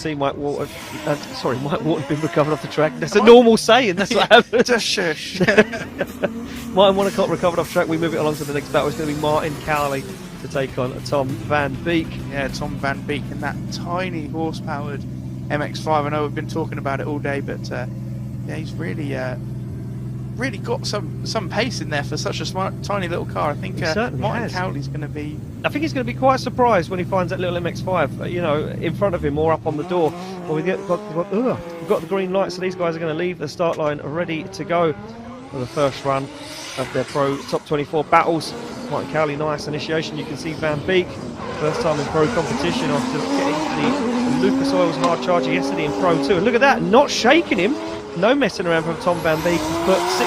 see Mike Wharton been recovered off the track. That's a normal saying. That's what happened. Just shush. Martyn Wonnacott recovered off track. We move it along to the next battle. It's going to be Martyn Cowley to take on Tom Van Beek. Yeah, Tom Van Beek in that tiny horse-powered MX-5. I know we've been talking about it all day, but yeah, he's really got some pace in there for such a smart, tiny little car. I think Martyn Cowley's going to be... I think he's going to be quite surprised when he finds that little MX-5, you know, in front of him or up on the door. Well, we've got the green light, so these guys are going to leave the start line ready to go for the first run of their Pro Top 24 battles. Martyn Cowley, nice initiation. You can see Van Beek, first time in Pro competition after getting the Lucas Oil's hard charger yesterday in Pro 2. And look at that, not shaking him. No messing around from Tom Van Beek. He's put 6,000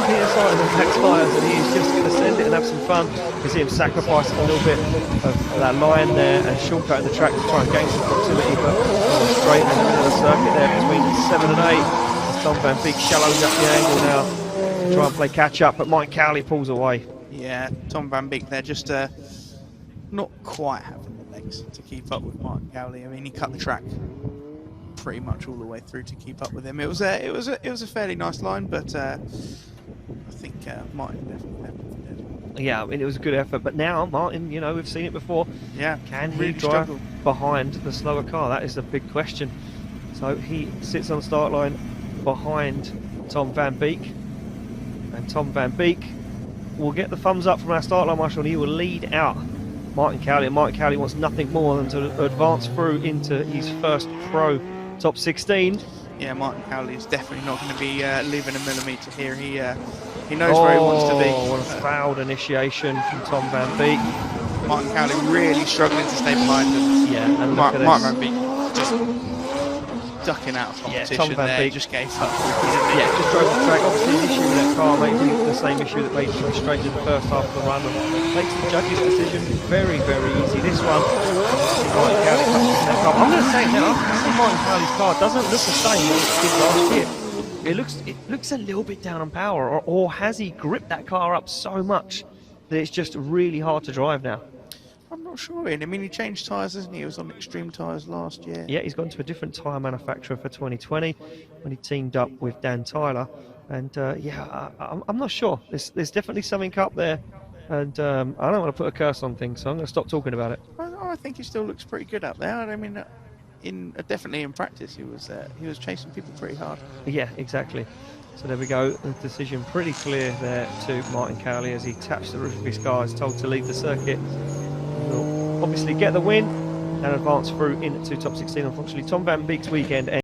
PSI in the back tyres and he is just going to send it and have some fun. You can see him sacrifice a little bit of that line there and shortcut the track to try and gain some proximity, but straight in the middle of the circuit there between 7 and 8 as Tom Van Beek shallows up the angle now to try and play catch up, but Martyn Cowley pulls away. Yeah, Tom Van Beek there just not quite having the legs to keep up with Martyn Cowley. I mean, he cut the track pretty much all the way through to keep up with him. It was a fairly nice line, but I think Martyn definitely left it dead. Yeah, I mean, it was a good effort, but now Martyn, you know, we've seen it before. Yeah, can he drive behind the slower car? That is the big question. So he sits on the start line behind Tom Van Beek, and Tom Van Beek will get the thumbs up from our start line marshal, and he will lead out Martyn Cowley, and Martyn Cowley wants nothing more than to advance through into his first Pro Top 16. Yeah, Martyn Cowley is definitely not going to be leaving a millimetre here. He knows where he wants to be. What a fouled initiation from Tom Van Beek. Martyn Cowley really struggling to stay behind him. Yeah, and Martyn Van Beek just ducking out of competition. Tom Van Beek just gave up. Yeah, just drove the track. Obviously, the issue with that car maybe the same issue that made him straight in the first half of the run, and makes the judges' decision very, very easy. This one, Martyn Cowley touching that car. I'm going to say now, Martyn Cowley's car doesn't look the same as it did last year. It looks a little bit down on power, or has he gripped that car up so much that it's just really hard to drive now? I'm not sure. I mean, he changed tyres, hasn't he? He was on Extreme tyres last year. Yeah, he's gone to a different tyre manufacturer for 2020 when he teamed up with Dan Tyler. And yeah, I'm not sure. There's definitely something up there. And I don't want to put a curse on things, so I'm going to stop talking about it. I think he still looks pretty good up there. I mean, definitely in practice, he was chasing people pretty hard. Yeah, exactly. So there we go. The decision pretty clear there to Martyn Cowley as he taps the roof of his car. He's told to leave the circuit. Will obviously get the win and advance through into top 16. Unfortunately, Tom Van Beek's weekend